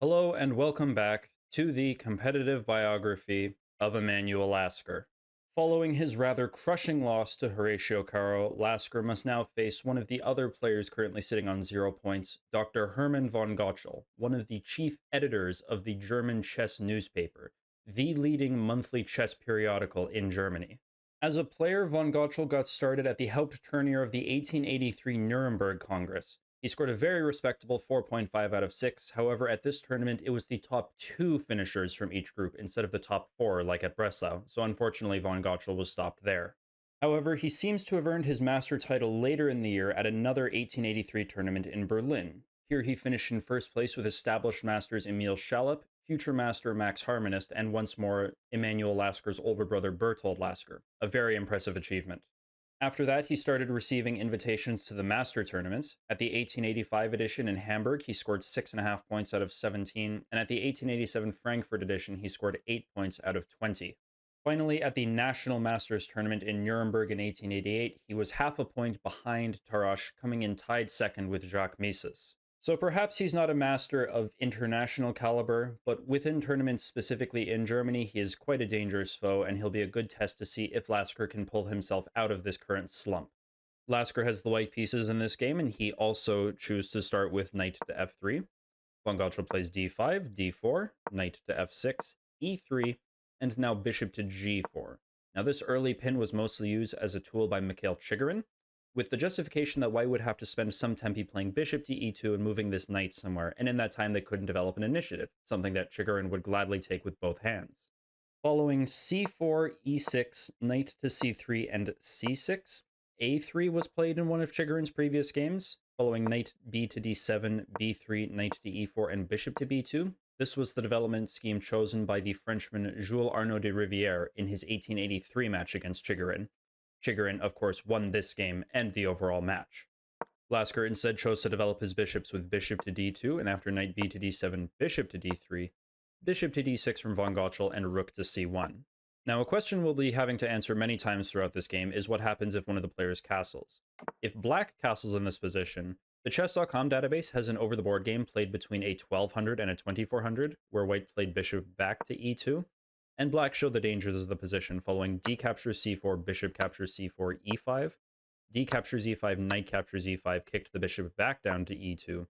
Hello and welcome back to the competitive biography of Emanuel Lasker. Following his rather crushing loss to Horatio Caro, Lasker must now face one of the other players currently sitting on 0 points, Dr. Hermann von Gottschall, one of the chief editors of the German chess newspaper, the leading monthly chess periodical in Germany. As a player, von Gottschall got started at the Hauptturnier of the 1883 Nuremberg Congress. He scored a very respectable 4.5 out of 6. However, at this tournament, it was the top 2 finishers from each group instead of the top 4 like at Breslau, so unfortunately von Gottschall was stopped there. However, he seems to have earned his master title later in the year at another 1883 tournament in Berlin. Here he finished in first place with established masters Emil Schallep, future master Max Harmonist, and once more Emanuel Lasker's older brother Bertold Lasker, a very impressive achievement. After that, he started receiving invitations to the Master tournaments. At the 1885 edition in Hamburg, he scored 6.5 points out of 17, and at the 1887 Frankfurt edition, he scored 8 points out of 20. Finally, at the National Masters tournament in Nuremberg in 1888, he was half a point behind Tarasch, coming in tied second with Jacques Mises. So perhaps he's not a master of international caliber, but within tournaments specifically in Germany, he is quite a dangerous foe, and he'll be a good test to see if Lasker can pull himself out of this current slump. Lasker has the white pieces in this game, and he also chooses to start with knight to f3. Von Gottschall plays d5, d4, knight to f6, e3, and now bishop to g4. Now this early pin was mostly used as a tool by Mikhail Chigorin, with the justification that white would have to spend some tempi playing bishop to e2 and moving this knight somewhere, and in that time they couldn't develop an initiative, something that Chigorin would gladly take with both hands. Following c4, e6, knight to c3, and c6, a3 was played in one of Chigorin's previous games. Following knight b to d7, b3, knight to e4, and bishop to b2, this was the development scheme chosen by the Frenchman Jules Arnaud de Rivière in his 1883 match against Chigorin. Chigorin, of course, won this game and the overall match. Lasker instead chose to develop his bishops with bishop to d2, and after knight b to d7, bishop to d3, bishop to d6 from von Gottschall, and rook to c1. Now, a question we'll be having to answer many times throughout this game is what happens if one of the players castles. If black castles in this position, the chess.com database has an over-the-board game played between a 1200 and a 2400, where white played bishop back to e2, and black showed the dangers of the position following d captures c4, bishop captures c4, e5, d captures e5, knight captures e5, kicked the bishop back down to e2,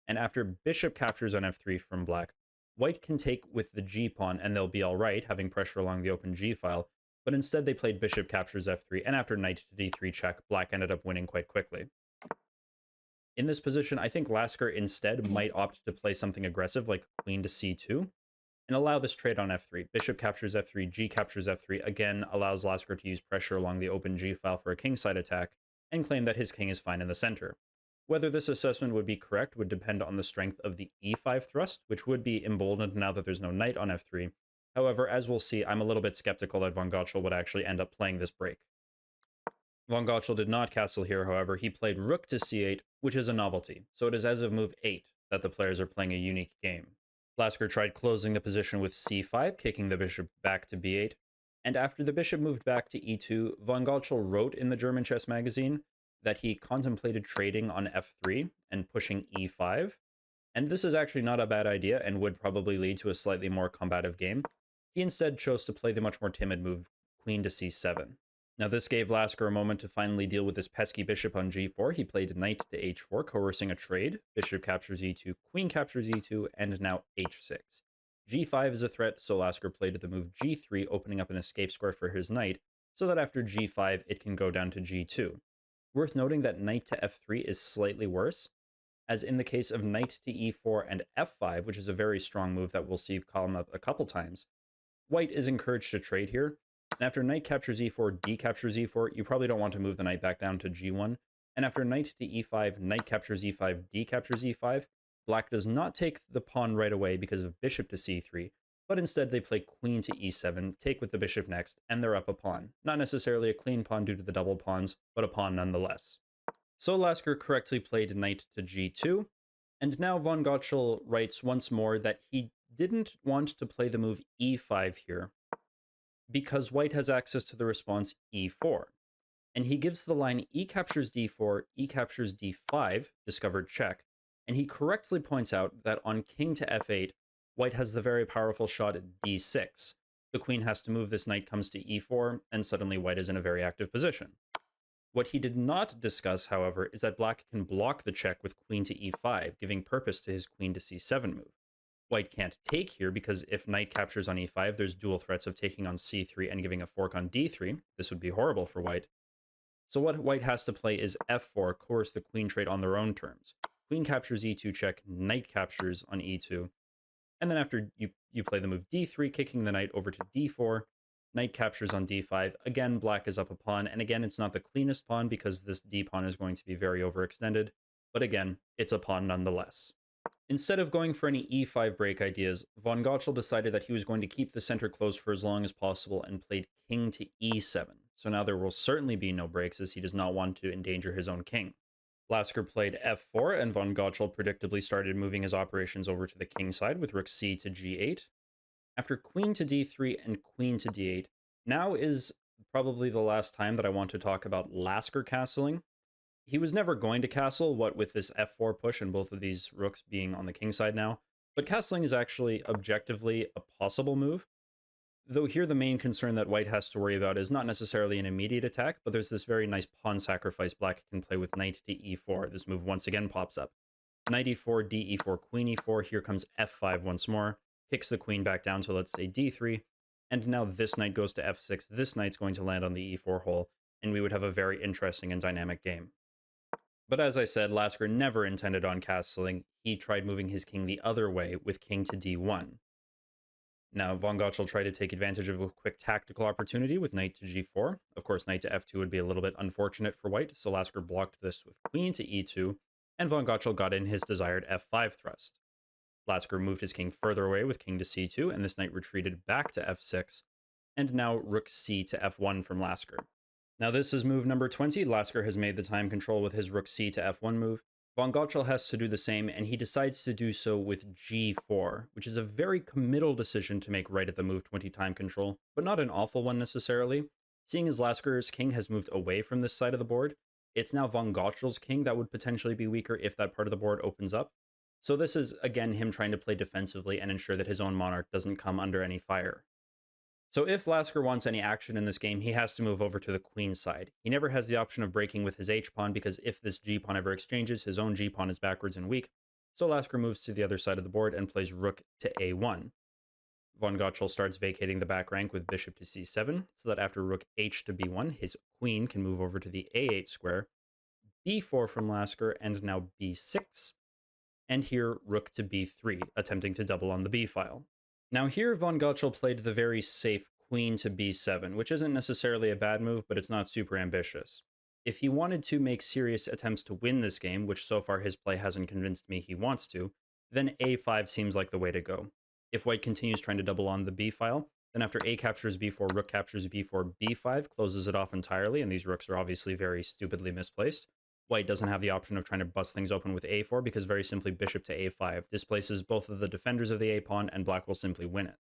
and after bishop captures on f3 from black, white can take with the g-pawn and they'll be alright, having pressure along the open g-file, but instead they played bishop captures f3, and after knight to d3 check, black ended up winning quite quickly. In this position, I think Lasker instead might opt to play something aggressive like queen to c2, and allow this trade on f3. Bishop captures f3, g captures f3, again allows Lasker to use pressure along the open g-file for a kingside attack, and claim that his king is fine in the center. Whether this assessment would be correct would depend on the strength of the e5 thrust, which would be emboldened now that there's no knight on f3. However, as we'll see, I'm a little bit skeptical that von Gottschall would actually end up playing this break. Von Gottschall did not castle here, however. He played rook to c8, which is a novelty, so it is as of move 8 that the players are playing a unique game. Lasker tried closing the position with c5, kicking the bishop back to b8, and after the bishop moved back to e2, von Gottschall wrote in the German chess magazine that he contemplated trading on f3 and pushing e5, and this is actually not a bad idea and would probably lead to a slightly more combative game. He instead chose to play the much more timid move, queen to c7. Now this gave Lasker a moment to finally deal with this pesky bishop on g4. He played knight to h4, coercing a trade. Bishop captures e2, queen captures e2, and now h6. g5 is a threat, so Lasker played the move g3, opening up an escape square for his knight, so that after g5 it can go down to g2. Worth noting that knight to f3 is slightly worse, as in the case of knight to e4 and f5, which is a very strong move that we'll see come up a couple times, white is encouraged to trade here. And after knight captures e4, d captures e4, you probably don't want to move the knight back down to g1. And after knight to e5, knight captures e5, d captures e5, black does not take the pawn right away because of bishop to c3, but instead they play queen to e7, take with the bishop next, and they're up a pawn. Not necessarily a clean pawn due to the double pawns, but a pawn nonetheless. So Lasker correctly played knight to g2, and now von Gottschall writes once more that he didn't want to play the move e5 here, because white has access to the response e4. And he gives the line e captures d4, e captures d5, discovered check, and he correctly points out that on king to f8, white has the very powerful shot at d6. The queen has to move, this knight comes to e4, and suddenly white is in a very active position. What he did not discuss, however, is that black can block the check with queen to e5, giving purpose to his queen to c7 move. White can't take here because if knight captures on e5, there's dual threats of taking on c3 and giving a fork on d3. This would be horrible for white. So what white has to play is f4, coerce the queen trade on their own terms. Queen captures e2 check, knight captures on e2, and then after you play the move d3, kicking the knight over to d4, knight captures on d5. Again, black is up a pawn, and again, it's not the cleanest pawn because this d pawn is going to be very overextended, but again, it's a pawn nonetheless. Instead of going for any e5 break ideas, von Gottschall decided that he was going to keep the center closed for as long as possible and played king to e7. So now there will certainly be no breaks as he does not want to endanger his own king. Lasker played f4, and von Gottschall predictably started moving his operations over to the king side with rook c to g8. After queen to d3 and queen to d8, now is probably the last time that I want to talk about Lasker castling. He was never going to castle, what with this f4 push and both of these rooks being on the king side now, but castling is actually objectively a possible move. Though here the main concern that white has to worry about is not necessarily an immediate attack, but there's this very nice pawn sacrifice black can play with knight to e4. This move once again pops up. Knight e4, d e4, queen e4, here comes f5 once more, kicks the queen back down to, let's say, d3, and now this knight goes to f6. This knight's going to land on the e4 hole, and we would have a very interesting and dynamic game. But as I said, Lasker never intended on castling. He tried moving his king the other way with king to d1. Now, von Gottschall tried to take advantage of a quick tactical opportunity with knight to g4. Of course, knight to f2 would be a little bit unfortunate for white, so Lasker blocked this with queen to e2, and von Gottschall got in his desired f5 thrust. Lasker moved his king further away with king to c2, and this knight retreated back to f6, and now rook c to f1 from Lasker. Now this is move number 20. Lasker has made the time control with his rook c to f1 move. Von Gottschall has to do the same, and he decides to do so with g4, which is a very committal decision to make right at the move 20 time control, but not an awful one necessarily. Seeing as Lasker's king has moved away from this side of the board, it's now von Gottschall's king that would potentially be weaker if that part of the board opens up. So this is, again, him trying to play defensively and ensure that his own monarch doesn't come under any fire. So if Lasker wants any action in this game, he has to move over to the queen side. He never has the option of breaking with his h-pawn because if this g-pawn ever exchanges, his own g-pawn is backwards and weak. So Lasker moves to the other side of the board and plays rook to a1. Von Gottschall starts vacating the back rank with bishop to c7, so that after rook h to b1, his queen can move over to the a8 square, b4 from Lasker, and now b6, and here rook to b3, attempting to double on the b file. Now here von Gottschall played the very safe queen to b7, which isn't necessarily a bad move, but it's not super ambitious. If he wanted to make serious attempts to win this game, which so far his play hasn't convinced me he wants to, then a5 seems like the way to go. If white continues trying to double on the b file, then after a captures b4, rook captures b4, b5 closes it off entirely, and these rooks are obviously very stupidly misplaced. White doesn't have the option of trying to bust things open with a4 because very simply bishop to a5 displaces both of the defenders of the a-pawn and black will simply win it.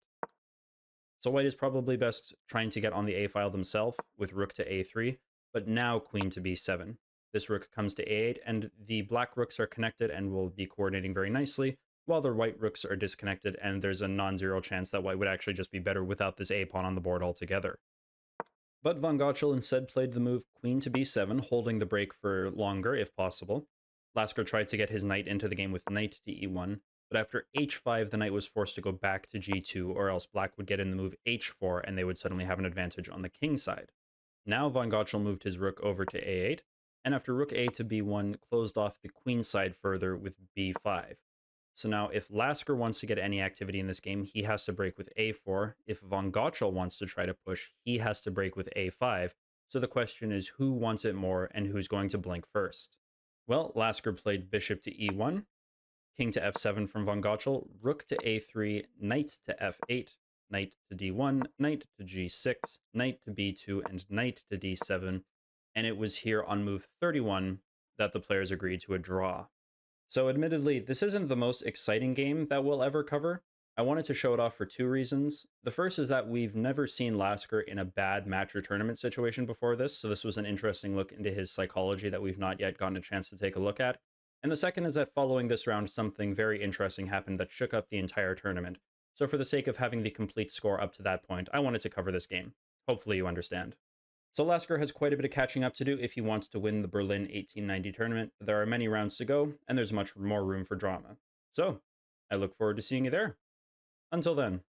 So white is probably best trying to get on the a-file themselves with rook to a3, but now queen to b7. This rook comes to a8 and the black rooks are connected and will be coordinating very nicely, while the white rooks are disconnected and there's a non-zero chance that white would actually just be better without this a-pawn on the board altogether. But von Gottschall instead played the move queen to b7, holding the break for longer if possible. Lasker tried to get his knight into the game with knight to e1, but after h5 the knight was forced to go back to g2, or else black would get in the move h4 and they would suddenly have an advantage on the king side. Now von Gottschall moved his rook over to a8, and after rook a to b1 closed off the queen side further with b5. So now if Lasker wants to get any activity in this game, he has to break with a4. If von Gottschall wants to try to push, he has to break with a5. So the question is who wants it more and who's going to blink first? Well, Lasker played bishop to e1, king to f7 from von Gottschall, rook to a3, knight to f8, knight to d1, knight to g6, knight to b2, and knight to d7. And it was here on move 31 that the players agreed to a draw. So admittedly, this isn't the most exciting game that we'll ever cover. I wanted to show it off for two reasons. The first is that we've never seen Lasker in a bad match or tournament situation before this, so this was an interesting look into his psychology that we've not yet gotten a chance to take a look at. And the second is that following this round, something very interesting happened that shook up the entire tournament. So for the sake of having the complete score up to that point, I wanted to cover this game. Hopefully you understand. So Lasker has quite a bit of catching up to do if he wants to win the Berlin 1890 tournament. There are many rounds to go, and there's much more room for drama. So, I look forward to seeing you there. Until then.